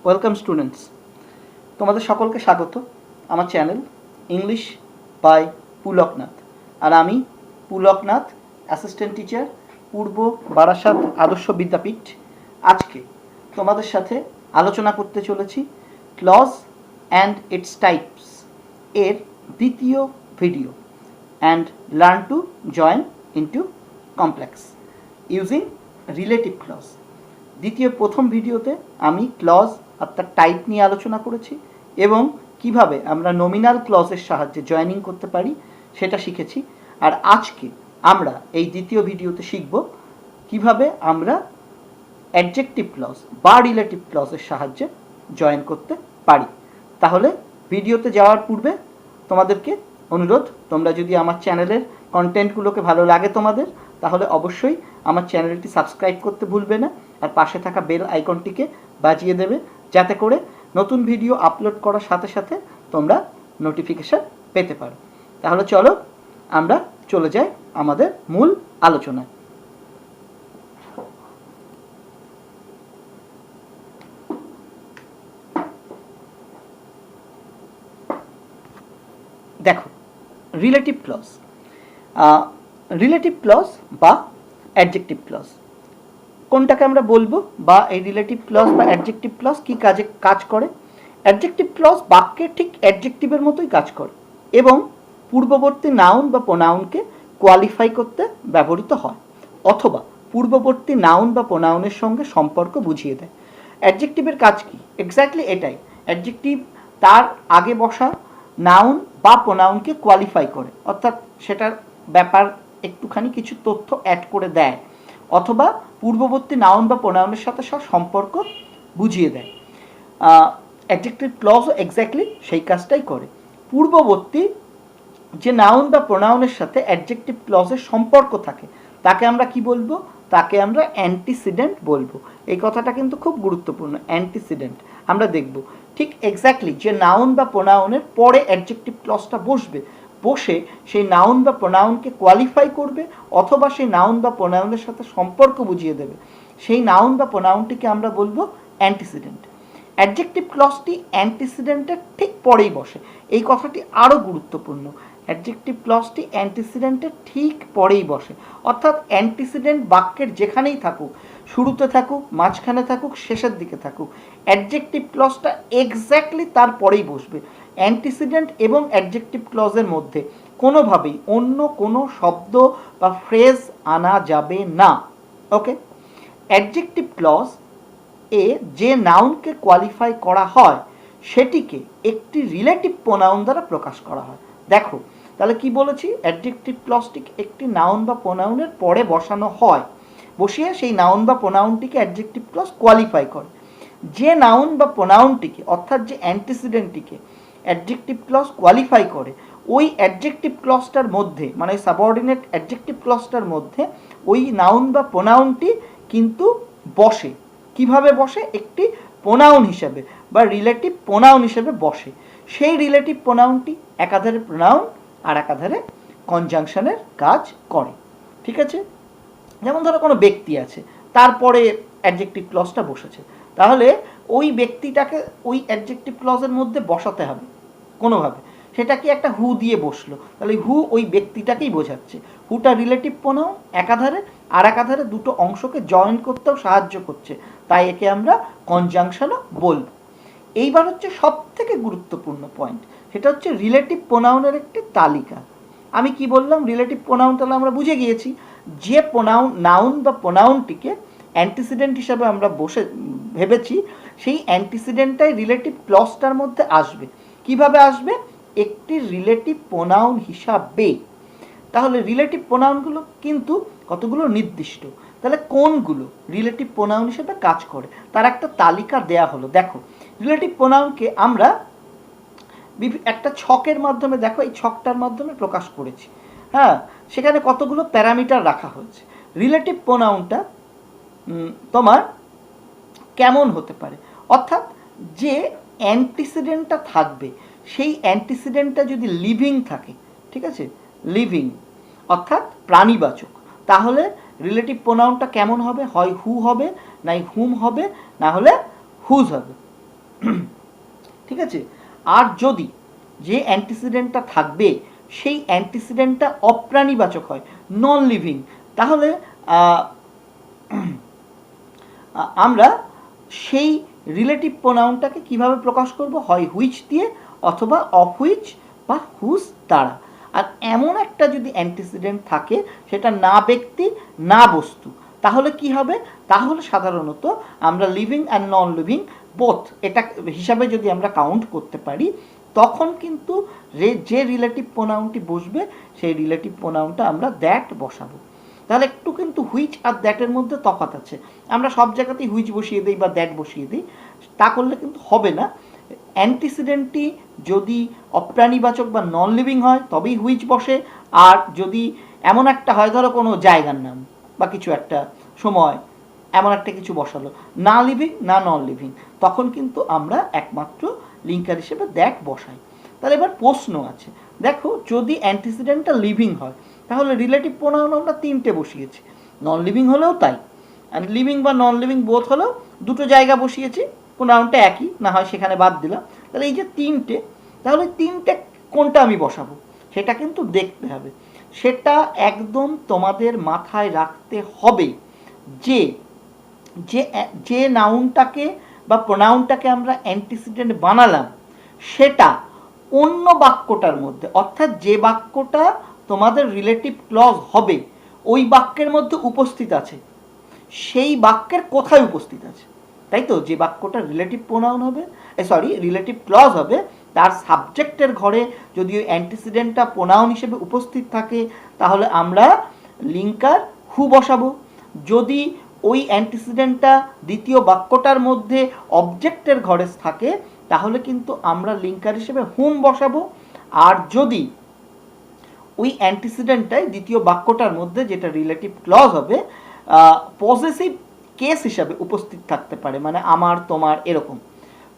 Welcome students, তোমাদের সকলকে স্বাগত আমার চ্যানেল ইংলিশ বাই পুলকনাথ। আর আমি পুলকনাথ, অ্যাসিস্ট্যান্ট টিচার, পূর্ব বারাসাত আদর্শ বিদ্যাপীঠ। আজকে তোমাদের সাথে আলোচনা করতে চলেছি ক্লজ অ্যান্ড ইটস টাইপস এর দ্বিতীয় ভিডিও, and learn to join into complex using relative clause. প্রথম ভিডিওতে আমি ক্লজ আর তার টাইপ নিয়ে আলোচনা করেছি এবং কিভাবে আমরা নমিনাল ক্লজের সাহায্যে জয়েনিং করতে পারি সেটা শিখেছি। আর আজকে আমরা এই দ্বিতীয় ভিডিওতে শিখব কিভাবে আমরা অ্যাডজেক্টিভ ক্লজ বা রিলেটিভ ক্লজের সাহায্যে জয়েন করতে পারি। তাহলে ভিডিওতে যাওয়ার পূর্বে তোমাদেরকে অনুরোধ, তোমরা যদি আমার চ্যানেলের কন্টেন্টগুলোকে ভালো লাগে তোমাদের, তাহলে অবশ্যই আমার চ্যানেলটি সাবস্ক্রাইব করতে ভুলবে না আর পাশে থাকা বেল আইকনটিকে বাজিয়ে দেবে, যাতে করে নতুন ভিডিও আপলোড করার সাথে সাথে তোমরা নোটিফিকেশান পেতে পারো। তাহলে চলো আমরা চলে যাই আমাদের মূল আলোচনায়। দেখো, রিলেটিভ ক্লজ বা অ্যাডজেক্টিভ ক্লজ কোনটাকে আমরা বলবো, বা এই রিলেটিভ ক্লজ বা অ্যাডজেক্টিভ ক্লজ কী কাজ করে। অ্যাডজেক্টিভ ক্লজ বাক্যে ঠিক অ্যাডজেক্টিভের মতোই কাজ করে এবং পূর্ববর্তী নাউন বা প্রোনাউনকে কোয়ালিফাই করতে ব্যবহৃত হয়, অথবা পূর্ববর্তী নাউন বা প্রোনাউনের সঙ্গে সম্পর্ক বুঝিয়ে দেয়। অ্যাডজেক্টিভের কাজ কি? এক্স্যাক্টলি এটাই। অ্যাডজেক্টিভ তার আগে বসা নাউন বা প্রোনাউনকে কোয়ালিফাই করে, অর্থাৎ সেটার ব্যাপার একটুখানি কিছু তথ্য অ্যাড করে দেয়, অথবা পূর্ববর্তী নাউন বা প্রোনাউনের সাথে সম্পর্ক বুঝিয়ে দেয়। অ্যাডজেক্টিভ ক্লজও এক্স্যাক্টলি সেই কাজটাই করে। পূর্ববর্তী যে নাউন বা প্রোনাউনের সাথে অ্যাডজেক্টিভ ক্লজের সম্পর্ক থাকে তাকে আমরা কি বলবো? তাকে আমরা অ্যান্টিসিডেন্ট বলবো। এই কথাটা কিন্তু খুব গুরুত্বপূর্ণ, অ্যান্টিসিডেন্ট। আমরা দেখব ঠিক এক্স্যাক্টলি যে নাউন বা প্রোনাউনের পরে অ্যাডজেক্টিভ ক্লজটা বসে সেই নাউন বা প্রোনাউনকে কোয়ালিফাই করবে, অথবা সেই নাউন বা প্রোনাউনের সাথে সম্পর্ক বুঝিয়ে দেবে, সেই নাউন বা প্রোনাউনটিকে আমরা বলবো অ্যান্টিসিডেন্ট। অ্যাডজেক্টিভ ক্লজটি অ্যান্টিসিডেন্টের ঠিক পরেই বসে। এই কথাটি আরও গুরুত্বপূর্ণ। অ্যাডজেক্টিভ ক্লজটি অ্যান্টিসিডেন্টের ঠিক পরেই বসে, অর্থাৎ অ্যান্টিসিডেন্ট বাক্যের যেখানেই থাকুক, শুরুতে থাকুক, মাঝখানে থাকুক, শেষের দিকে থাকুক, অ্যাডজেক্টিভ ক্লজটা এক্স্যাক্টলি তার পরেই বসবে। অ্যান্টিসিডেন্ট এবং অ্যাডজেক্টিভ ক্লজের মধ্যে কোনোভাবেই অন্য কোনো শব্দ বা ফ্রেজ আনা যাবে না। ওকে, অ্যাডজেক্টিভ ক্লজ এ যে নাউনকে কোয়ালিফাই করা হয় সেটিকে একটি রিলেটিভ প্রোনাউন দ্বারা প্রকাশ করা হয়। দেখো তাহলে কি বলেছি, অ্যাডজেক্টিভ ক্লজটিকে একটি নাউন বা প্রোনাউনের পরে বসানো হয়, বসিয়ে সেই নাউন বা প্রোনাউনটিকে অ্যাডজেক্টিভ ক্লজ কোয়ালিফাই করে। যে নাউন বা প্রোনাউনটিকে, অর্থাৎ যে অ্যান্টিসিডেন্টটিকে অ্যাডজেক্টিভ ক্লজ কোয়ালিফাই করে, ওই অ্যাডজেক্টিভ ক্লজটার মধ্যে, মানে সাবঅর্ডিনেট অ্যাডজেক্টিভ ক্লজটার মধ্যে ওই নাউন বা প্রোনাউনটি কিন্তু বসে। কিভাবে বসে? একটি প্রোনাউন হিসেবে বা রিলেটিভ প্রোনাউন হিসেবে বসে। সেই রিলেটিভ প্রোনাউনটি একাধারে প্রোনাউন আর একাধারে কনজাংশনের কাজ করে। ঠিক আছে? যেমন ধরো কোনো ব্যক্তি আছে, তারপরে অ্যাডজেক্টিভ ক্লজটা বসেছে, তাহলে ওই ব্যক্তিটাকে ওই অ্যাডজেক্টিভ ক্লজের মধ্যে বসাতে হবে কোনোভাবে। সেটা কি একটা হু দিয়ে বসলো, তাহলে হু ওই ব্যক্তিটাকেই বোঝাচ্ছে। হুটা রিলেটিভ প্রোনাউন, একাধারে আর একাধারে দুটো অংশকে জয়েন করতেও সাহায্য করছে, তাই একে আমরা কনজাংশনও বলবো। এইবার হচ্ছে সব থেকে গুরুত্বপূর্ণ পয়েন্ট, সেটা হচ্ছে রিলেটিভ প্রোনাউনের একটি তালিকা। আমি কি বললাম? রিলেটিভ প্রোনাউন তাহলে আমরা বুঝে গিয়েছি যে নাউন বা প্রোনাউনটিকে অ্যান্টিসিডেন্ট হিসাবে আমরা ভেবেছি, সেই অ্যান্টিসিডেন্টটাই রিলেটিভ ক্লজটার মধ্যে আসবে। কিভাবে আসবে? একটি রিলেটিভ প্রোনাউন হিসাবে। তাহলে রিলেটিভ প্রোনাউনগুলো কিন্তু কতগুলো নির্দিষ্ট, তাহলে কোনগুলো রিলেটিভ প্রোনাউন হিসেবে কাজ করে তার একটা তালিকা দেয়া হলো। দেখো, রিলেটিভ প্রোনাউনকে আমরা একটা ছকের মাধ্যমে, দেখো এই ছকটার মাধ্যমে প্রকাশ করেছি। হ্যাঁ, সেখানে কতগুলো প্যারামিটার রাখা হয়েছে। রিলেটিভ প্রোনাউনটা তোমার কেমন হতে পারে, অর্থাৎ যে অ্যান্টিসিডেন্টটা থাকবে সেই অ্যান্টিসিডেন্টটা যদি লিভিং থাকে, ঠিক আছে, লিভিং অর্থাৎ প্রাণীবাচক, তাহলে রিলেটিভ প্রোনাউনটা কেমন হবে? হয় হু হবে, নাই হুম হবে, না হলে হুজ হবে। ঠিক আছে। আর যদি যে অ্যান্টিসিডেন্টটা থাকবে সেই অ্যান্টিসিডেন্টটা অপ্রাণীবাচক হয়, নন লিভিং, তাহলে আমরা সেই রিলেটিভ প্রোনাউনটাকে কিভাবে প্রকাশ করব, হয় হুইচ দিয়ে অথবা অফ হুইচ বা হুজ দ্বারা। আর এমন একটা যদি অ্যান্টিসিডেন্ট থাকে সেটা না ব্যক্তি না বস্তু, তাহলে কি হবে, তাহলে সাধারণত আমরা living and non living both এটা হিসাবে যদি আমরা কাউন্ট করতে পারি, তখন কিন্তু যে রিলেটিভ প্রোনাউনটি বসবে সেই রিলেটিভ প্রোনাউনটা আমরা দ্যাট বসাবো। তাহলে একটু কিন্তু হুইচ আর দ্যাটের মধ্যে তফাৎ আছে। আমরা সব জায়গাতেই হুইচ বসিয়ে দিই বা দ্যাট বসিয়ে দিই, তা করলে কিন্তু হবে না। অ্যান্টিসিডেন্টটি যদি অপ্রাণীবাচক বা নন লিভিং হয় তবেই হুইচ বসে। আর যদি এমন একটা হয়, ধরো কোনো জায়গার নাম বা কিছু একটা সময় এমন একটা কিছু বসালো, না লিভিং না নন লিভিং, তখন কিন্তু আমরা একমাত্র লিঙ্কার হিসেবে দ্যাট বসাই। তাহলে এবার প্রশ্ন আছে, দেখো যদি অ্যান্টিসিডেন্টটা লিভিং হয় তাহলে রিলেটিভ প্রোনাউন আমরা তিনটে বসিয়েছি, নন লিভিং হলেও তাই, আর লিভিং বা নন লিভিং বোথ হলেও দুটো জায়গা বসিয়েছি, প্রোনাউনটা একই না হয় সেখানে বাদ দিলাম। তাহলে এই যে তিনটে, তাহলে তিনটে কোনটা আমি বসাবো সেটা কিন্তু দেখতে হবে। সেটা একদম তোমাদের মাথায় রাখতে হবে যে যে নাউনটাকে বা প্রোনাউনটাকে আমরা অ্যান্টিসিডেন্ট বানালাম সেটা অন্য বাক্যটার মধ্যে, অর্থাৎ যে বাক্যটা তোমাদের রিলেটিভ ক্লজ হবে ওই বাক্যের মধ্যে উপস্থিত আছে, সেই বাক্যের কোথায় উপস্থিত আছে, তাই তো? যে বাক্যটা রিলেটিভ প্রোনাউন হবে, রিলেটিভ ক্লজ হবে, তার সাবজেক্টের ঘরে যদি ওই অ্যান্টিসিডেন্টটা প্রোনাউন হিসেবে উপস্থিত থাকে তাহলে আমরা লিঙ্কার হু বসাবো। যদি ওই অ্যান্টিসিডেন্টটা দ্বিতীয় বাক্যটার মধ্যে অবজেক্টের ঘরে থাকে তাহলে কিন্তু আমরা লিঙ্কার হিসেবে হুম বসাবো। আর যদি ওই অ্যান্টিসিডেন্টটাই দ্বিতীয় বাক্যটার মধ্যে, যেটা রিলেটিভ ক্লজ হবে, পজেসিভ কেস হিসাবে উপস্থিত থাকতে পারে, মানে আমার তোমার এরকম,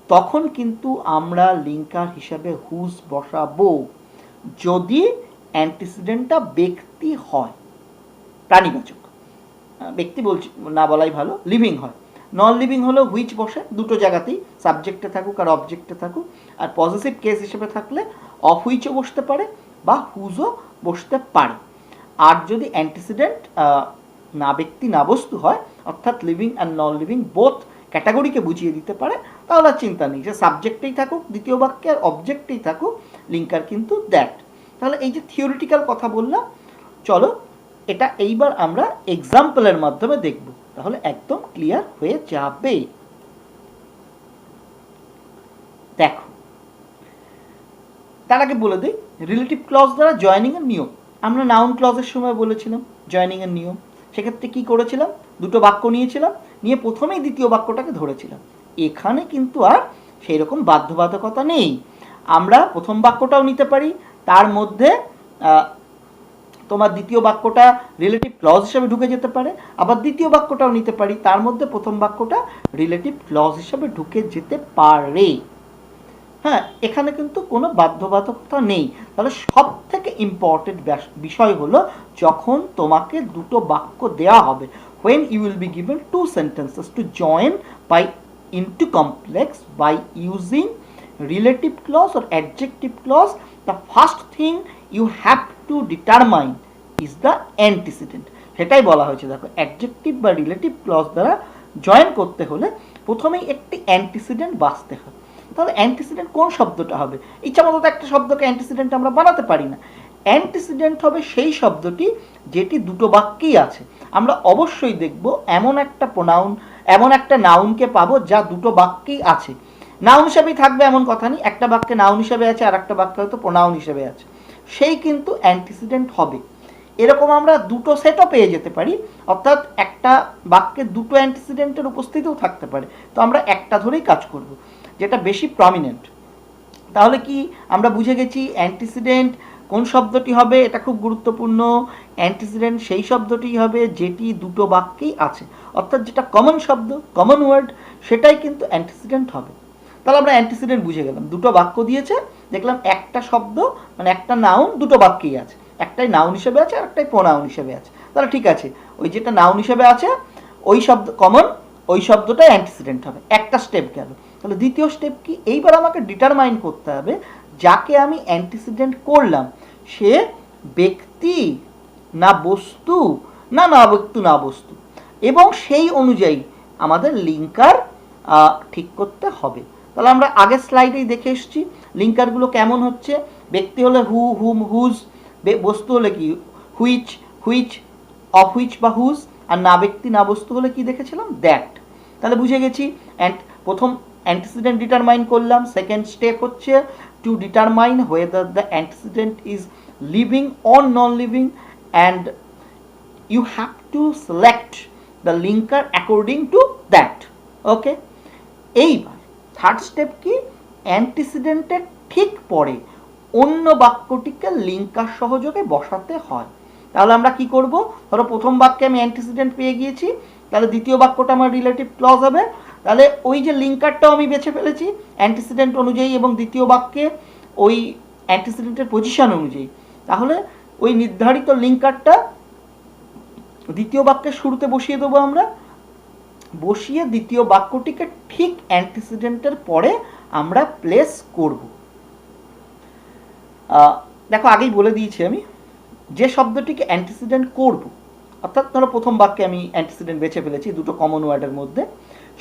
তখন কিন্তু আমরা লিঙ্কার হিসাবে হুজ বসাবো। যদি অ্যান্টিসিডেন্টটা ব্যক্তি হয়, প্রাণীবাচক, ব্যক্তি বলছি না বলাই ভালো, লিভিং হয়, নন লিভিং হলেও হুইচ বসে দুটো জায়গাতেই, সাবজেক্টে থাকুক আর অবজেক্টে থাকুক। আর পজিটিভ কেস হিসেবে থাকলে অফ হুইচও বসতে পারে বা হুজও বসতে পারে। আর যদি অ্যান্টিসিডেন্ট না ব্যক্তি না বস্তু হয়, অর্থাৎ living and non living both ক্যাটাগরিকে বুঝিয়ে দিতে পারে, তাহলে আর চিন্তা নেই, যে সাবজেক্টেই থাকুক দ্বিতীয় বাক্যে আর অবজেক্টেই থাকুক, লিঙ্কার কিন্তু দ্যাট। তাহলে এই যে থিওরিটিক্যাল কথা বললাম, চলো এটা এইবার আমরা এক্সাম্পলের মাধ্যমে দেখব, তাহলে একদম ক্লিয়ার হয়ে যাবে। দেখো, তার আগে বলে দিই রিলেটিভ ক্লজ দ্বারা জয়েনিং এর নিয়ম। আমরা নাউন ক্লজের সময় বলেছিলাম জয়েনিং এর নিয়ম, সেক্ষেত্রে কি করেছিলাম, দুটো বাক্য নিয়েছিলাম, নিয়ে প্রথমেই দ্বিতীয় বাক্যটাকে ধরেছিলাম। এখানে কিন্তু আর সেই রকম বাধ্যবাধকতা নেই, আমরা প্রথম বাক্যটাও নিতে পারি, তার মধ্যে তোমার দ্বিতীয় বাক্যটা রিলেটিভ ক্লজ হিসেবে ঢুকে যেতে পারে, আবার দ্বিতীয় বাক্যটাও নিতে পারি, তার মধ্যে প্রথম বাক্যটা রিলেটিভ ক্লজ হিসেবে ঢুকে যেতে পারে। হ্যাঁ, এখানে কিন্তু কোনো বাধ্যবাধকতা নেই। তাহলে সব থেকে ইম্পর্টেন্ট বিষয় হলো যখন তোমাকে দুটো বাক্য দেওয়া হবে, when you will be given two sentences to join by into complex by using relative clause or adjective clause, the first thing you have to determine is the antecedent. সেটাই বলা হয়েছে, দেখো অ্যাডজেক্টিভ বা রিলেটিভ ক্লজ দ্বারা join করতে হলে প্রথমেই একটি অ্যান্টিসিডেন্ট বাছতে হয়। তাহলে অ্যান্টিসিডেন্ট কোন শব্দটা হবে, ইচ্ছা মতো একটা শব্দকে অ্যান্টিসিডেন্ট আমরা বানাতে পারি না। অ্যান্টিসিডেন্ট হবে সেই শব্দটি যেটি দুটো বাক্যেই আছে। আমরা অবশ্যই দেখব এমন একটা প্রোনাউন, এমন একটা নাউনকে পাবো যা দুটো বাক্যেই আছে। নাউন হিসেবেই থাকবে এমন কথা নেই, একটা বাক্যে নাউন হিসেবে আছে আর একটা বাক্যে হয়তো প্রোনাউন হিসেবে আছে, সেই কিন্তু অ্যান্টিসিডেন্ট হবে। এরকম আমরা দুটো সেটও পেয়ে যেতে পারি, অর্থাৎ একটা বাক্যে দুটো অ্যান্টিসিডেন্টের উপস্থিতিও থাকতে পারে, তো আমরা একটা ধরেই কাজ করব যেটা বেশি প্রমিনেন্ট। তাহলে কি আমরা বুঝে গেছি অ্যান্টিসিডেন্ট কোন শব্দটি হবে, এটা খুব গুরুত্বপূর্ণ। অ্যান্টিসিডেন্ট সেই শব্দটি হবে যেটি দুটো বাক্যেই আছে, অর্থাৎ যেটা কমন শব্দ, কমন ওয়ার্ড, সেটাই কিন্তু অ্যান্টিসিডেন্ট হবে। তাহলে আমরা অ্যান্টিসিডেন্ট বুঝে গেলাম, দুটো বাক্য দিয়েছে, দেখলাম একটা শব্দ মানে একটা নাউন দুটো বাক্যেই আছে, একটাই নাউন হিসেবে আছে আর একটাই প্রোনাউন হিসেবে আছে। তাহলে ঠিক আছে, ওই যেটা নাউন হিসেবে আছে ওই শব্দ কমন, ওই শব্দটাই অ্যান্টিসিডেন্ট হবে, একটা স্টেপ গেল। তাহলে দ্বিতীয় স্টেপ কি, এইবার আমাকে ডিটারমাইন করতে হবে যাকে আমি অ্যান্টিসিডেন্ট করলাম সে ব্যক্তি না বস্তু না না ব্যক্তি না বস্তু, এবং সেই অনুযায়ী আমাদের লিঙ্কার ঠিক করতে হবে। তাহলে আমরা আগের স্লাইডেই দেখে এসেছি লিঙ্কারগুলো কেমন হচ্ছে। ব্যক্তি হলে হু, হুম, হুজ, বস্তু হলে কি হুইচ, হুইচ, অফ হুইচ বা হুজ, আর না ব্যক্তি না বস্তু হলে কি দেখেছিলাম দ্যাট। তাহলে বুঝে গেছি প্রথম অ্যান্টিসিডেন্ট ডিটারমাইন করলাম, সেকেন্ড স্টেপ হচ্ছে to determine whether the antecedent is living or non living and you have to select the linker according to that. ওকে, এইবার থার্ড স্টেপ কি, অ্যান্টিসিডেন্টের ঠিক পরে অন্য বাক্যটিকে লিঙ্কার সহযোগে বসাতে হয়। তাহলে আমরা কি করব, ধরো প্রথম বাক্যে আমি অ্যান্টিসিডেন্ট পেয়ে গিয়েছি, তাহলে দ্বিতীয় বাক্যটা আমার রিলেটিভ ক্লজ হবে। তাহলে ওই যে লিঙ্কারটাও আমি বেছে ফেলেছি অ্যান্টিসিডেন্ট অনুযায়ী এবং দ্বিতীয় বাক্যে ওই অ্যান্টিসিডেন্টের পজিশন অনুযায়ী, তাহলে ওই নির্ধারিত লিঙ্কারটা দ্বিতীয় বাক্যের শুরুতে বসিয়ে দেবো আমরা, বসিয়ে দ্বিতীয় বাক্যটিকে ঠিক অ্যান্টিসিডেন্টের পরে আমরা প্লেস করব। দেখো আগেই বলে দিয়েছি আমি যে শব্দটিকে অ্যান্টিসিডেন্ট করব, অর্থাৎ ধরো প্রথম বাক্যে আমি অ্যান্টিসিডেন্ট বেছে ফেলেছি দুটো কমন ওয়ার্ডের মধ্যে,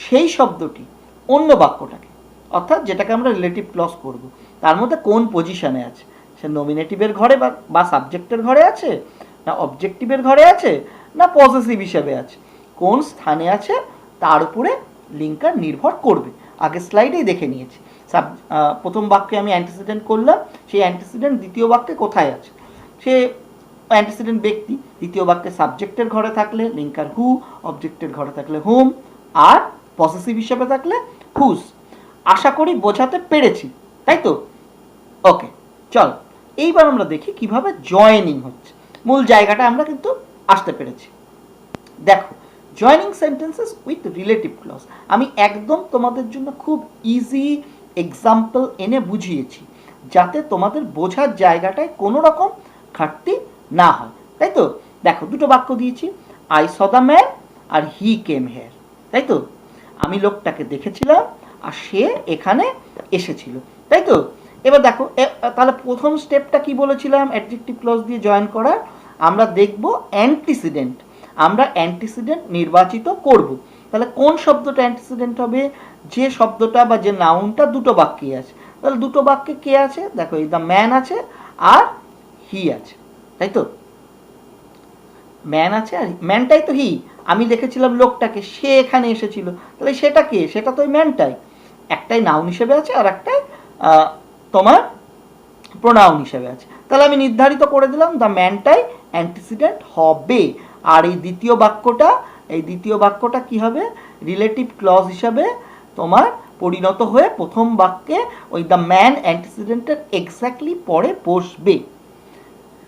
সেই শব্দটি অন্য বাক্যটাকে অর্থাৎ যেটাকে আমরা রিলেটিভ ক্লজ করব তার মধ্যে কোন পজিশনে আছে, সে নমিনেটিভের ঘরে বা সাবজেক্টের ঘরে আছে, না অবজেক্টিভের ঘরে আছে, না পজেসিভ হিসেবে আছে, কোন স্থানে আছে তার উপরে লিঙ্কার নির্ভর করবে। আগের স্লাইডেই দেখে নিয়েছি প্রথম বাক্যে আমি অ্যান্টিসিডেন্ট করলাম, সেই অ্যান্টিসিডেন্ট দ্বিতীয় বাক্যে কোথায় আছে, সে অ্যান্টিসিডেন্ট ব্যক্তি দ্বিতীয় বাক্যে সাবজেক্টের ঘরে থাকলে লিঙ্কার হু, অবজেক্টের ঘরে থাকলে হুম, আর পজেসিভ হিসেবে থাকলে হুজ। আশা করি বোঝাতে পেরেছি, তাই তো? ওকে, চল এইবার আমরা দেখি কিভাবে জয়েনিং হচ্ছে। মূল জায়গাটা আমরা কিন্তু আসতে পেরেছি। দেখো, joining sentences with relative clause আমি একদম তোমাদের জন্য খুব ইজি এক্সাম্পল এনে বুঝিয়েছি যাতে তোমাদের বোঝার জায়গাটায় কোনো রকম ঘাটতি না হয়, তাই তো? দেখো দুটো বাক্য দিয়েছি, আই স দ্য ম্যান আর হি কেম হেয়ার, তাই তো? আমি লোকটাকে দেখেছিলাম আর সে এখানে এসেছিল, তাই তো? এবার দেখো তাহলে প্রথম স্টেপটা কি বলেছিলাম অ্যাডজেক্টিভ ক্লজ দিয়ে জয়েন করার, আমরা দেখব অ্যান্টিসিডেন্ট, আমরা অ্যান্টিসিডেন্ট নির্বাচিত করব। তাহলে কোন শব্দটা অ্যান্টিসিডেন্ট হবে, যে শব্দটা বা যে নাউনটা দুটো বাক্যে আছে। তাহলে দুটো বাক্যে কে আছে, দেখো এই দ্য ম্যান আছে আর হি আছে, তাই তো? ম্যান আছে আর ম্যানটাই তো হি, আমি দেখেছিলাম লোকটাকে, সে এখানে এসেছিল, তাহলে সেটা কে, সেটা তো ওই ম্যানটাই। একটাই নাউন হিসেবে আছে আর একটাই তোমার প্রোনাউন হিসেবে আছে। তাহলে আমি নির্ধারিত করে দিলাম দ্য ম্যানটাই অ্যান্টিসিডেন্ট হবে। আর এই দ্বিতীয় বাক্যটা কি হবে, রিলেটিভ ক্লজ হিসাবে তোমার পরিণত হয়ে প্রথম বাক্যে ওই দ্য ম্যান অ্যান্টিসিডেন্টের এক্স্যাক্টলি পরে বসবে।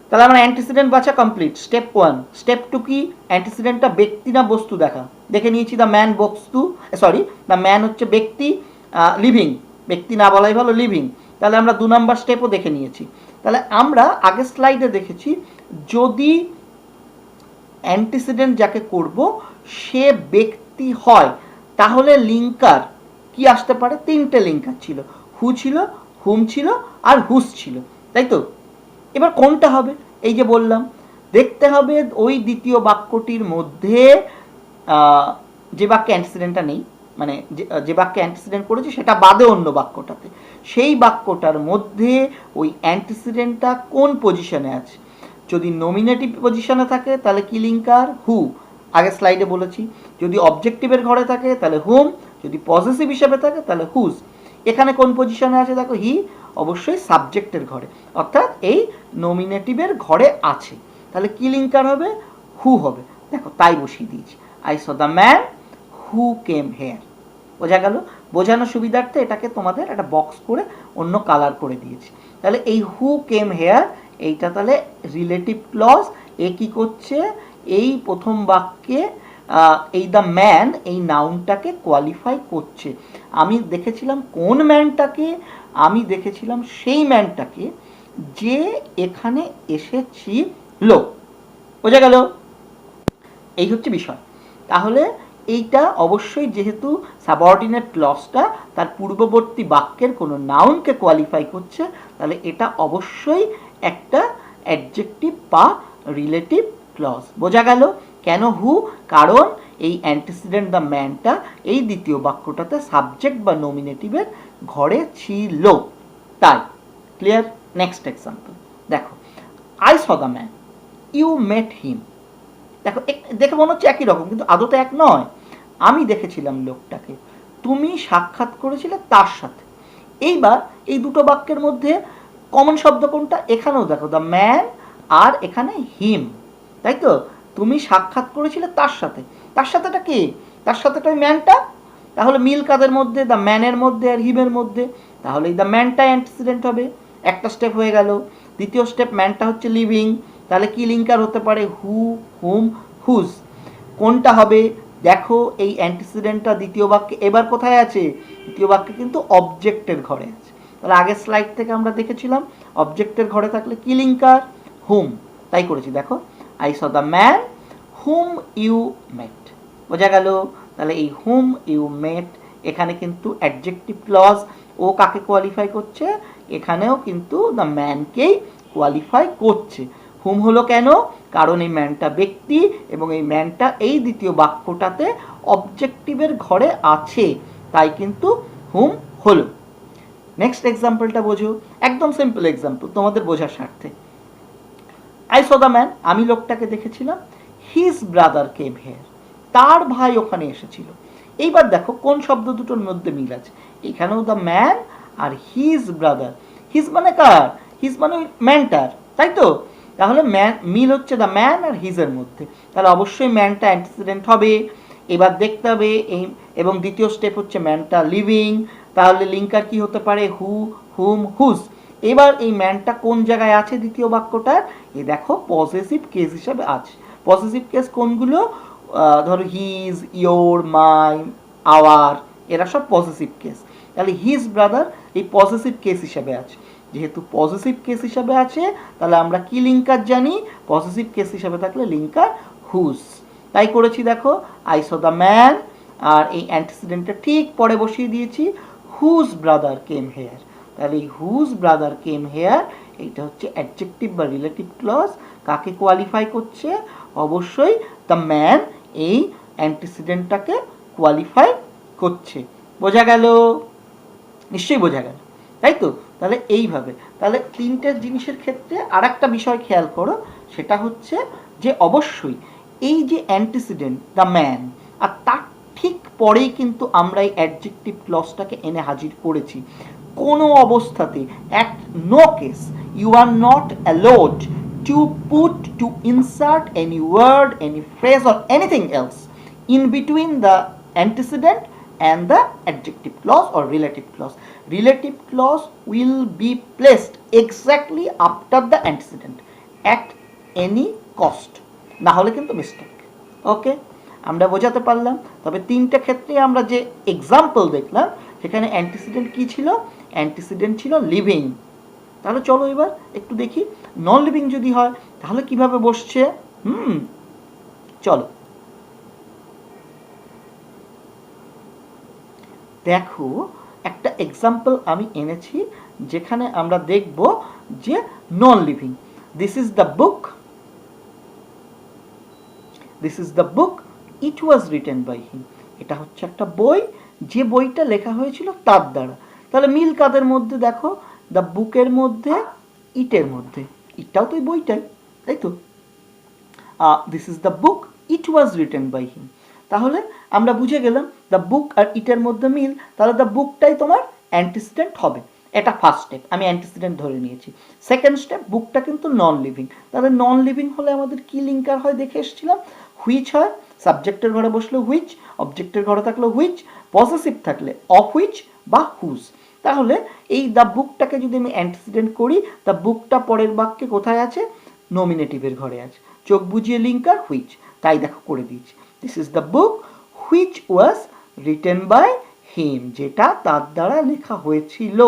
তাহলে আমরা অ্যান্টিসিডেন্ট বাছা কমপ্লিট। স্টেপ 1। স্টেপ 2 কি, অ্যান্টিসিডেন্টটা ব্যক্তি না বস্তু দেখে নিয়েছি। দ্য ম্যান বস্তু, দ্য ম্যান হচ্ছে ব্যক্তি, লিভিং, ব্যক্তি না বলাই ভালো, লিভিং। তাহলে আমরা 2 নম্বর স্টেপও দেখে নিয়েছি। তাহলে আমরা আগের স্লাইডে দেখেছি যদি অ্যান্টিসিডেন্ট যাকে করব সে ব্যক্তি হয় তাহলে লিঙ্কার কি আসতে পারে, 3টে লিঙ্কার ছিল, হু ছিল, হুম ছিল আর হুস ছিল, তাই তো? এবার কোনটা হবে, এই যে বললাম দেখতে হবে ওই দ্বিতীয় বাক্যটির মধ্যে যে বাক্যে অ্যান্টিসিডেন্টটা নেই, মানে যে বাক্যে অ্যান্টিসিডেন্ট করেছে সেটা বাদে অন্য বাক্যটাতে, সেই বাক্যটার মধ্যে ওই অ্যান্টিসিডেন্টটা কোন পজিশনে আছে। যদি নমিনেটিভ পজিশনে থাকে তাহলে কি লিঙ্কার, হু, আগের স্লাইডে বলেছি। যদি অবজেক্টিভের ঘরে থাকে তাহলে হুম, যদি পজেসিভ হিসেবে থাকে তাহলে হুজ। এখানে কোন পজিশনে আছে দেখো, হি অবশ্যই সাবজেক্টের ঘরে, অর্থাৎ এই নমিনেটিভের ঘরে আছে, তাহলে কি লিঙ্কার হবে, হু হবে। দেখো তাই বসিয়ে দিয়েছি, I saw the man who came here. বোঝা গেল? বোঝানোর সুবিধার্থে এটাকে তোমাদের একটা বক্স করে অন্য কালার করে দিয়েছি। তাহলে এই হু কেম হেয়ার এইটা তাহলে রিলেটিভ ক্লজ, এ কি করছে, এই প্রথম বাক্যে এই দ্য ম্যান এই নাউনটাকে কোয়ালিফাই করছে। আমি দেখেছিলাম কোন ম্যানটাকে, আমি দেখেছিলাম সেই ম্যানটাকে যে এখানে এসেছিল। বোঝা গেল? এই হচ্ছে বিষয়। তাহলে এইটা অবশ্যই যেহেতু সাবঅর্ডিনেট ক্লজটা তার পূর্ববর্তী বাক্যের কোনো নাউনকে কোয়ালিফাই করছে, তাহলে এটা অবশ্যই একটা অ্যাডজেক্টিভ বা রিলেটিভ ক্লজ। বোঝা গেল কেন হু? কারণ এই অ্যান্টিসিডেন্ট দ্য ম্যানটা এই দ্বিতীয় বাক্যটাতে সাবজেক্ট বা নমিনেটিভের ঘরে ছিল, তাই। ক্লিয়ার? নেক্সট এক্সাম্পল দেখো, I saw the man, you met him. দেখো দেখে মনে হচ্ছে একই রকম, কিন্তু আদতে এক নয়। আমি দেখেছিলাম লোকটাকে, তুমি সাক্ষাৎ করেছিলে তার সাথে। এইবার এই দুটো বাক্যের মধ্যে কমন শব্দ কোনটা? এখানেও দেখো দ্য ম্যান আর এখানে হিম, তাই তো? তুমি সাক্ষাৎ করেছিলে তার সাথে, তার সাথেটা কি? তার সাথেটা ওই ম্যানটা। তাহলে মিল কাদের মধ্যে? দ্য ম্যানের মধ্যে আর হিমের মধ্যে। তাহলে এই দ্য ম্যানটা অ্যান্টিসিডেন্ট হবে, একটা স্টেপ হয়ে গেল। দ্বিতীয় স্টেপ, ম্যানটা হচ্ছে লিভিং, তাহলে কি লিঙ্কার হতে পারে? হু, হুম, হুজ। কোনটা হবে? দেখো এই অ্যান্টিসিডেন্টটা দ্বিতীয় বাক্যে এবার কোথায় আছে? দ্বিতীয় বাক্যে কিন্তু অবজেক্টের ঘরে আছে। তাহলে আগের স্লাইড থেকে আমরা দেখেছিলাম অবজেক্টের ঘরে থাকলে কি লিঙ্কার? হুম, তাই করেছি। দেখো, I saw the man hmm you met. বোঝা গেল? তাহলে এই হুম ইউ মেট এখানে কিন্তু অ্যাডজেক্টিভ ক্লজ। ও কাকে কোয়ালিফাই করছে? এখানেও কিন্তু দ্য ম্যানকেই কোয়ালিফাই করছে। হুম হলো কেন? কারণ এই ম্যানটা ব্যক্তি এবং এই ম্যানটা এই দ্বিতীয় বাক্যটাতে অবজেক্টিভের ঘরে আছে, তাই কিন্তু হুম হলো। নেক্সট এক্সাম্পলটা বোঝো, একদম সিম্পল এক্সাম্পল তোমাদের বোঝার স্বার্থে। আই স দ্য ম্যান, আমি লোকটাকে দেখেছিলাম। হিজ ব্রাদার কেম হেয়ার, তার ভাই ওখানে এসেছিল। এইবার দেখো কোন শব্দ দুটোর মধ্যে মিল আছে। এখানেও দ্য ম্যান আর হিজ ব্রাদার। হিজ মানে কার? হিজ মানে ওই ম্যানটার, তাই তো? তাহলে ম্যান মিল হচ্ছে দ্য ম্যান আর হিজের মধ্যে, তাহলে অবশ্যই ম্যানটা অ্যান্টিসিডেন্ট হবে। এবার দেখতে হবে এই, এবং দ্বিতীয় স্টেপ হচ্ছে ম্যানটা লিভিং, তাহলে লিঙ্কার কি হতে পারে? হু, হুম, হুজ। এবার এই ম্যানটা কোন জায়গায় আছে দ্বিতীয় বাক্যটার? এ দেখো পজেসিভ কেস হিসাবে আছে। পজেসিভ কেস কোনগুলো? ধরো হিজ, ইয়োর, মাই, আওয়ার, এরা সব পজেসিভ কেস। তাহলে হিজ ব্রাদার এই পজেসিভ কেস হিসাবে আছে। যেহেতু পজেসিভ কেস হিসাবে আছে, তাহলে আমরা কি লিঙ্কার জানি? পজেসিভ কেস হিসাবে থাকলে লিঙ্কার হুজ। তাই করেছি। দেখো, আই স দ্য ম্যান আর এই অ্যান্টিসিডেন্টটা ঠিক পরে বসিয়ে দিয়েছি, হুজ ব্রাদার কেম হেয়ার। তাহলে এই হুজ ব্রাদার কেম হেয়ার এইটা হচ্ছে অ্যাডজেক্টিভ বা রিলেটিভ ক্লজ। কাকে কোয়ালিফাই করছে? অবশ্যই দ্য ম্যান এই অ্যান্টিসিডেন্টটাকে কোয়ালিফাই করছে। বোঝা গেল? নিশ্চয়ই বোঝা গেল, তাই তো? তাহলে এইভাবে, তাহলে তিনটে জিনিসের ক্ষেত্রে আর একটা বিষয় খেয়াল করো, সেটা হচ্ছে যে অবশ্যই এই যে অ্যান্টিসিডেন্ট দ্য ম্যান আর তার ঠিক পরেই কিন্তু আমরা এই অ্যাডজেক্টিভ ক্লজটাকে এনে হাজির করেছি। কোনো অবস্থাতে at no case you are not allowed to put, to insert any word, any phrase or anything else in between the antecedent and the adjective clause or relative clause. Relative clause will be placed exactly after the antecedent at any cost, না হলে কিন্তু mistake. ওকে, আমরা বোঝাতে পারলাম? তবে তিনটে ক্ষেত্রে আমরা যে এক্সাম্পল দেখলাম সেখানে অ্যান্টিসিডেন্ট কি ছিল? অ্যান্টিসিডেন্ট ছিল লিভিং। তাহলে চলো এবার একটু দেখি নন লিভিং যদি হয় তাহলে কিভাবে বসছে। চলো দেখো, একটা এক্সাম্পল আমি এনেছি যেখানে আমরা দেখব যে non living. This is the book, this is the book, it was written by him. এটা হচ্ছে একটা বই, যে বইটা লেখা হয়েছিল তার দ্বারা। তাহলে মিল কাদের মধ্যে? দেখো, দ্য বুকের মধ্যে, ইটের মধ্যে। ইটটাও তো এই বইটাই, তাই তো? This is the book, it was written by him. তাহলে আমরা বুঝে গেলাম দ্য বুক আর ইটের মধ্যে মিল, তাহলে দ্য বুকটাই তোমার অ্যান্টিসিডেন্ট হবে। এটা ফার্স্ট স্টেপ, আমি অ্যান্টিসিডেন্ট ধরে নিয়েছি। সেকেন্ড স্টেপ, বুকটা কিন্তু নন লিভিং, তাহলে নন লিভিং হলে আমাদের কি লিঙ্কার হয় দেখে এসেছিলাম? হুইচ হয়। সাবজেক্টের ঘরে বসলে হুইচ, অবজেক্টের ঘরে থাকলে হুইচ, পসেসিভ থাকলে অফ হুইচ বা হুজ। তাহলে এই দ্য বুকটাকে যদি আমি অ্যান্টিসিডেন্ট করি, দ্য বুকটা পরের বাক্যে কোথায় আছে? নমিনেটিভের ঘরে আছে। চোখ বুঝিয়ে লিঙ্কার হুইচ, তাই দেখো করে দিয়েছি। This is the book which was written by him, যেটা তার দ্বারা লেখা হয়েছিল।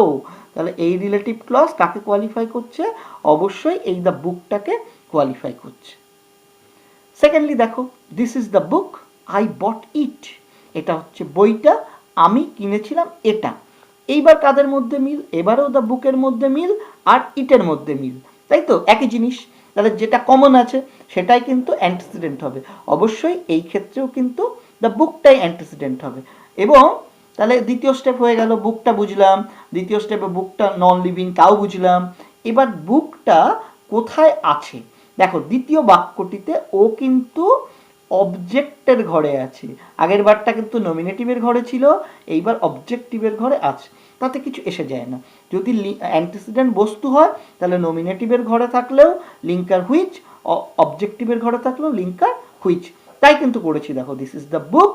তাহলে এই রিলেটিভ ক্লজ কাকে কোয়ালিফাই করছে? অবশ্যই এই দ্য বুকটাকে কোয়ালিফাই করছে। সেকেন্ডলি দেখো, this is the book, I bought it, এটা হচ্ছে বইটা, আমি কিনেছিলাম এটা। এইবার কাদের মধ্যে মিল, এবারেও দ্য বুকের মধ্যে মিল আর ইটের মধ্যে মিল, তাই তো একই জিনিস। তাহলে যেটা কমন আছে সেটাই কিন্তু অ্যান্টিসিডেন্ট হবে। অবশ্যই এই ক্ষেত্রেও কিন্তু দ্য বুকটাই অ্যান্টিসিডেন্ট হবে। এবং তাহলে দ্বিতীয় স্টেপ হয়ে গেল, বুকটা বুঝলাম, দ্বিতীয় স্টেপে বুকটা নন লিভিং তাও বুঝলাম। এবার বুকটা কোথায় আছে দেখো, দ্বিতীয় বাক্যটিতে ও কিন্তু অবজেক্টের ঘরে আছে, আগের বারটা কিন্তু নমিনেটিভের ঘরে ছিল, এইবার অবজেক্টিভের ঘরে আছে, তাতে কিছু এসে যায় না। যদি অ্যান্টিসিডেন্ট বস্তু হয় তাহলে নমিনেটিভের ঘরে থাকলেও লিঙ্কার হুইচ, অবজেক্টিভের ঘরে থাকলেও লিঙ্কার হুইচ, তাই কিন্তু করেছি দেখো। This is the book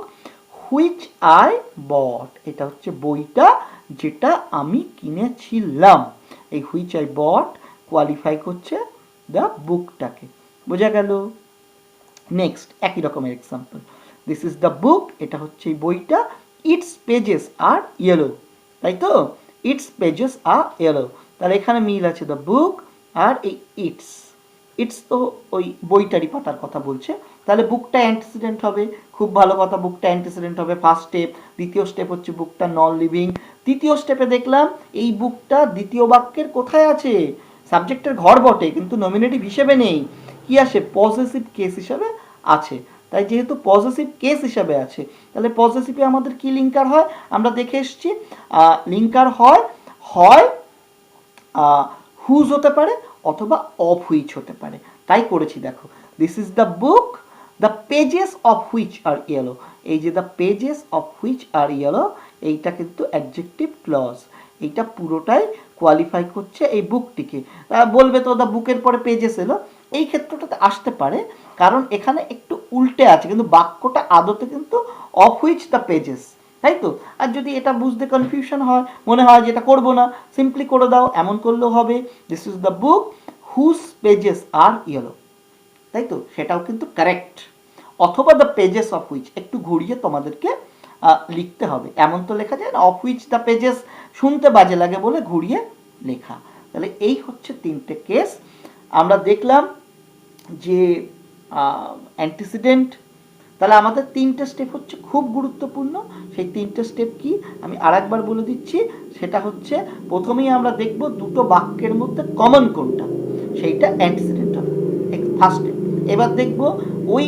which I bought, এটা হচ্ছে বইটা যেটা আমি কিনেছিলাম। এই হুইচ আই বট কোয়ালিফাই করছে দ্য বুকটাকে, বোঝা গেল? নেক্সট একই রকমের এক্সাম্পল, দিস ইজ দ্য বুক, এটা হচ্ছে এই বইটা, ইটস পেজেস আর ইয়েলো, তাই তো, ইটস পেজেস আর ইয়েলো, তাহলে এখানে মিল আছে দ্য বুক আর এই ইটস। ইটস তো ওই বইটারই পাতার কথা বলছে, তাহলে বুকটা অ্যান্টিসিডেন্ট হবে, খুব ভালো কথা, বুকটা অ্যান্টিসিডেন্ট হবে ফার্স্ট স্টেপ। দ্বিতীয় স্টেপ হচ্ছে বুকটা নন লিভিং। তৃতীয় স্টেপে দেখলাম এই বুকটা দ্বিতীয় বাক্যের কোথায় আছে, সাবজেক্টের ঘর বটে কিন্তু নমিনেটিভ হিসেবে নেই, কি আসে, পজেসিভ কেস হিসাবে আছে। তাই যেহেতু পজেসিভ কেস হিসাবে আছে, তাহলে পজেসিভে আমাদের কি লিঙ্কার হয় আমরা দেখে এসেছি, লিঙ্কার হয় হয় হুজ হতে পারে অথবা অফ হুইচ হতে পারে, তাই করেছি দেখো। This is the book the pages of which are yellow, এই যে the pages of which are yellow, এইটা কিন্তু অ্যাডজেক্টিভ ক্লজ, এইটা পুরোটাই কোয়ালিফাই করছে এই বুকটিকে। বলবে তো দ্য বুকের পরে পেজেস এলো, এই ক্ষেত্রটাতে আসতে পারে কারণ এখানে একটু উল্টে আছে, কিন্তু বাক্যটা আদতে কিন্তু অফ হুইচ দ্য পেজেস, তাই তো। আর যদি এটা বুঝতে কনফিউশন হয়, মনে হয় যে এটা করবো না, সিম্পলি করে দাও, এমন করলেও হবে, this is the book whose pages are yellow, তাই তো, সেটাও কিন্তু কারেক্ট। অথবা দ্য পেজেস অফ হুইচ, একটু ঘুরিয়ে তোমাদেরকে লিখতে হবে, এমন তো লেখা যায় না অফ হুইচ দ্য পেজেস, শুনতে বাজে লাগে বলে ঘুরিয়ে লেখা। তাহলে এই হচ্ছে তিনটে কেস আমরা দেখলাম যে অ্যান্টিসিডেন্ট। তাহলে আমাদের তিনটে স্টেপ হচ্ছে খুব গুরুত্বপূর্ণ, সেই তিনটে স্টেপ কি আমি আরেকবার বলে দিচ্ছি, সেটা হচ্ছে প্রথমেই আমরা দেখব দুটো বাক্যের মধ্যে কমন কোনটা, সেইটা অ্যান্টিসিডেন্ট হবে ফার্স্ট স্টেপ। এবার দেখব ওই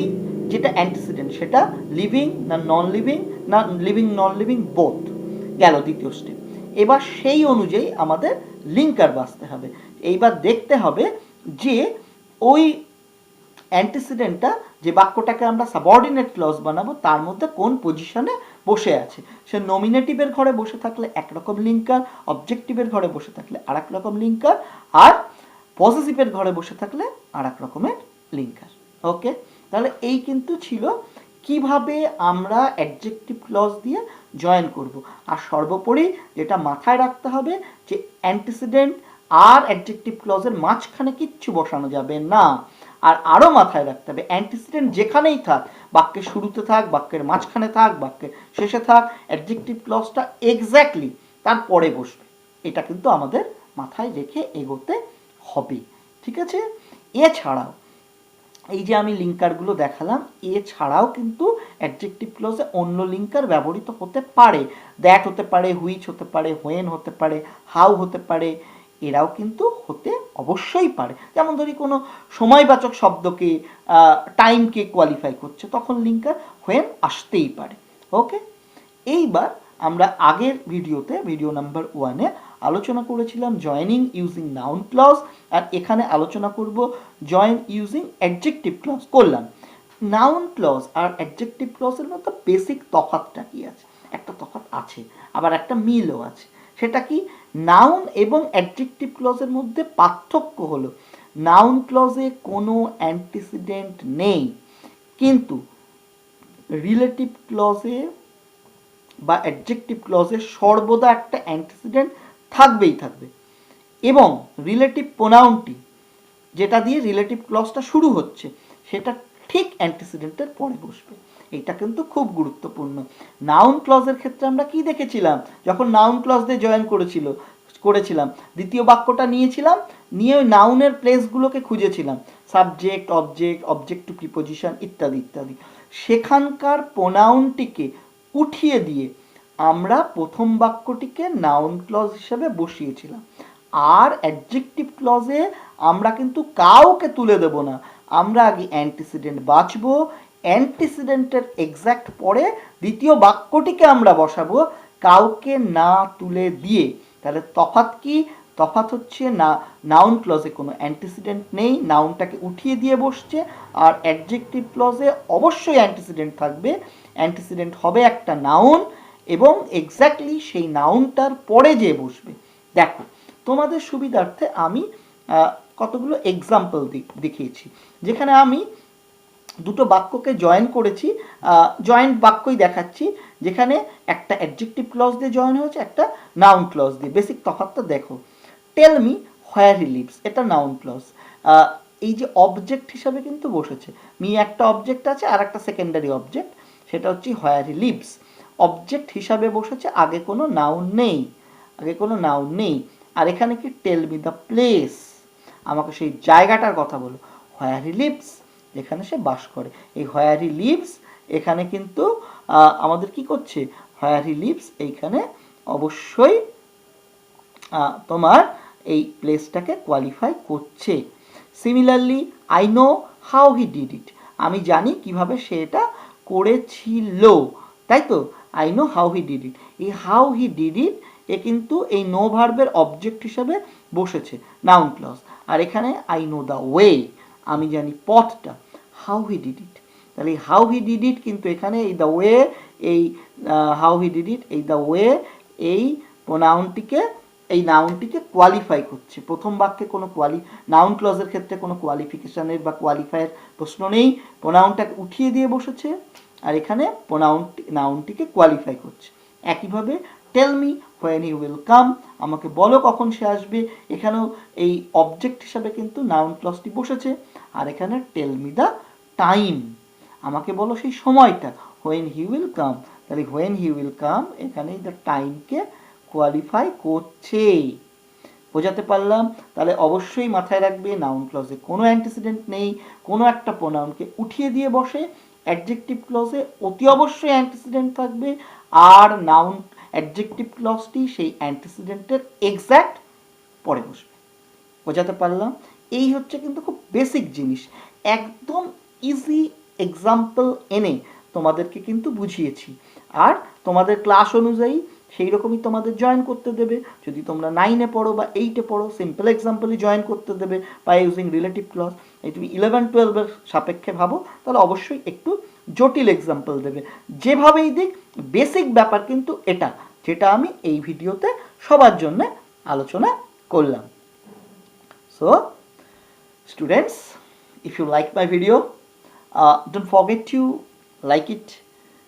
যেটা অ্যান্টিসিডেন্ট সেটা লিভিং না নন লিভিং, না লিভিং নন লিভিং বোথ, গেল দ্বিতীয় স্টেপ। এবার সেই অনুযায়ী আমাদের লিঙ্কার বাছতে হবে। এইবার দেখতে হবে যে ওই অ্যান্টিসিডেন্টটা যে বাক্যটাকে আমরা সাবঅর্ডিনেট ক্লজ বানাবো তার মধ্যে কোন পজিশনে বসে আছে। সে নমিনেটিভের ঘরে বসে থাকলে একরকম লিঙ্কার, অবজেক্টিভের ঘরে বসে থাকলে আর এক রকম লিঙ্কার, আর পজিটিভের ঘরে বসে থাকলে আর এক রকমের লিঙ্কার। ওকে, তাহলে এই কিন্তু ছিল কিভাবে আমরা অ্যাডজেক্টিভ ক্লজ দিয়ে জয়েন করব। আর সর্বোপরি যেটা মাথায় রাখতে হবে যে অ্যান্টিসিডেন্ট আর অ্যাডজেক্টিভ ক্লজের মাঝখানে কিচ্ছু বসানো যাবে না। আর আরও মাথায় রাখতে হবে অ্যান্টিসিডেন্ট যেখানেই থাক, বাক্যের শুরুতে থাক, বাক্যের মাঝখানে থাক, বাক্যের শেষে থাক, অ্যাডজেক্টিভ ক্লজটা এক্স্যাক্টলি তার পরে বসবে, এটা কিন্তু আমাদের মাথায় রেখে এগোতে হবে। ঠিক আছে, এছাড়াও এই যে আমি লিঙ্কারগুলো দেখালাম, এছাড়াও কিন্তু অ্যাডজেক্টিভ ক্লজে অন্য লিঙ্কার ব্যবহৃত হতে পারে, দ্যাট হতে পারে, হুইচ হতে পারে, হোয়েন হতে পারে, হাউ হতে পারে, এরাও কিন্তু হতে অবশ্যই পারে। যেমন ধরি কোনো সময়বাচক শব্দকে, টাইমকে কোয়ালিফাই করছে, তখন লিঙ্কার হোয়েন আসতেই পারে। ওকে, এইবার আমরা আগের ভিডিওতে, ভিডিও নাম্বার 1-এ আলোচনা করেছিলাম জয়নিং ইউজিং নাউন ক্লজ, আর এখানে আলোচনা করব জয়েন ইউজিং অ্যাডজেক্টিভ ক্লজ করলাম। নাউন ক্লজ আর অ্যাডজেক্টিভ ক্লজের মধ্যে বেসিক তফাৎটা কি আছে, একটা তফাৎ আছে, আবার একটা মিলও আছে। সেটা কি, নাউন এবং অ্যাডজেক্টিভ ক্লজের মধ্যে পার্থক্য হলো নাউন ক্লজে কোনো অ্যান্টিসিডেন্ট নেই, কিন্তু রিলেটিভ ক্লজে বা অ্যাডজেক্টিভ ক্লজে সর্বদা একটা অ্যান্টিসিডেন্ট থাকবেই থাকবে, এবং রিলেটিভ প্রোনাউনটি যেটা দিয়ে রিলেটিভ ক্লজটা শুরু হচ্ছে সেটা ঠিক অ্যান্টিসিডেন্টের পরে বসবে। এটা কিন্তু খুব গুরুত্বপূর্ণ। নাউন ক্লজের ক্ষেত্রে আমরা কি দেখেছিলাম, যখন নাউন ক্লজ দিয়ে জয়েন করেছিলাম দ্বিতীয় বাক্যটা নিয়েছিলাম, নিয়ে ওই নাউনের প্লেসগুলোকে খুঁজেছিলাম, subject, object, object to preposition ইত্যাদি ইত্যাদি। সেখানকার প্রোনাউনটিকে উঠিয়ে দিয়ে আমরা প্রথম বাক্যটিকে নাউন ক্লজ হিসেবে বসিয়েছিলাম। আর অ্যাডজেক্টিভ ক্লজে আমরা কিন্তু কাউকে তুলে দেব না, আমরা আগে অ্যান্টিসিডেন্ট বাছবো, অ্যান্টিসিডেন্টের এক্স্যাক্ট পরে দ্বিতীয় বাক্যটিকে আমরা বসাবো কাউকে না তুলে দিয়ে। তাহলে তফাৎ কি? তফাৎ হচ্ছে না, নাউন ক্লজে কোনো অ্যান্টিসিডেন্ট নেই, নাউনটাকে উঠিয়ে দিয়ে বসছে। আর অ্যাডজেক্টিভ ক্লজে অবশ্যই অ্যান্টিসিডেন্ট থাকবে, অ্যান্টিসিডেন্ট হবে একটা নাউন এবং এক্স্যাক্টলি সেই নাউনটার পরে যেয়ে বসবে। দেখো তোমাদের সুবিধার্থে আমি কতগুলো এক্সাম্পল দেখিয়েছি, যেখানে আমি দুটো বাক্যকে জয়েন করেছি, জয়েন্ট বাক্যই দেখাচ্ছি, যেখানে একটা অ্যাডজেক্টিভ ক্লজ দিয়ে জয়েন হয়েছে, একটা নাউন ক্লজ দিয়ে। বেসিক তফাৎটা দেখো। Tell me where he lives, এটা নাউন ক্লজ। এই যে অবজেক্ট হিসাবে কিন্তু বসেছে, মি একটা অবজেক্ট আছে আর একটা সেকেন্ডারি অবজেক্ট, সেটা হচ্ছে হোয়ার হি লিভস। অবজেক্ট হিসাবে বসেছে, আগে কোনো নাউন নেই, আগে কোনো নাউন নেই। আর এখানে কি? টেল মি দ্য প্লেস, আমাকে সেই জায়গাটার কথা বলো। হোয়ার হি লিভস, যেখানে সে বাস করে। এই হোয়ার হি লিভস এখানে কিন্তু আমাদের কি করছে? হোয়ার হি লিভস এইখানে অবশ্যই তোমার এই প্লেসটাকে কোয়ালিফাই করছে। Similarly I know how he did it, আমি জানি কিভাবে সে এটা করেছিল, তাই তো? I know how he did it, এই হাউ হি ডিড ইট এ কিন্তু এই নো ভার্বের অবজেক্ট হিসাবে বসেছে, নাউন ক্লজ। আর এখানে আই নো দ্য ওয়ে, আমি জানি পথটা। হাউ হি ডিড ইট, তাহলে হাউ হি ডিড ইট কিন্তু এখানে এই দ্য ওয়ে, এই হাউ হি ডিড ইট, এই দ্য ওয়ে, এই প্রোনাউনটিকে, এই নাউনটিকে কোয়ালিফাই করছে। প্রথম বাক্যে কোনো নাউন ক্লজের ক্ষেত্রে কোনো কোয়ালিফিকেশনের বা কোয়ালিফায়ার প্রশ্ন নেই, প্রোনাউনটাকে উঠিয়ে দিয়ে বসেছে, আর এখানে নাউনটিকে কোয়ালিফাই করছে। একইভাবে tell me when he will come, আমাকে বলো কখন সে আসবে, এখানেও এই অবজেক্ট হিসাবে কিন্তু নাউন ক্লজটি বসেছে। আর এখানে টেল মি দ্য টাইম, আমাকে বলো সেই সময়টা, হোয়েন হি উইল কাম, তাহলে হোয়েন হি উইল কাম এখানে দ্য টাইমকে কোয়ালিফাই করছে। বোঝাতে পারলাম? তাহলে অবশ্যই মাথায় রাখবে নাউন ক্লজে কোনো অ্যান্টিসিডেন্ট নেই, কোনো একটা প্রোনাউনকে উঠিয়ে দিয়ে বসে। অ্যাডজেক্টিভ ক্লজে অতি অবশ্যই অ্যান্টিসিডেন্ট থাকবে, আর নাউন অ্যাডজেক্টিভ ক্লজটি সেই অ্যান্টিসিডেন্টের এক্স্যাক্ট পরে বসবে। বোঝাতে পারলাম? এই হচ্ছে কিন্তু খুব বেসিক জিনিস, একদম ইজি এক্সাম্পল এনে তোমাদেরকে কিন্তু বুঝিয়েছি। আর তোমাদের ক্লাস অনুযায়ী সেই রকমই তোমাদের জয়েন করতে দেবে। যদি তোমরা 9-এ পড়ো বা 8-এ পড়ো, সিম্পল এক্সাম্পলই জয়েন করতে দেবে বাই ইউজিং রিলেটিভ ক্লজ। এই তুমি 11-12-এর সাপেক্ষে ভাবো, তাহলে অবশ্যই একটু জটিল এক্সাম্পল দেবে। যেভাবেই দিক, বেসিক ব্যাপার কিন্তু এটা, যেটা আমি এই ভিডিওতে সবার জন্য আলোচনা করলাম। So students, if you like my video, don't forget to like it,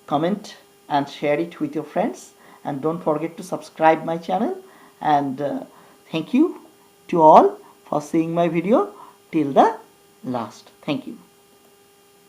comment and share it with your friends, and don't forget to subscribe my channel. And thank you to all for seeing my video till the last. Thank you.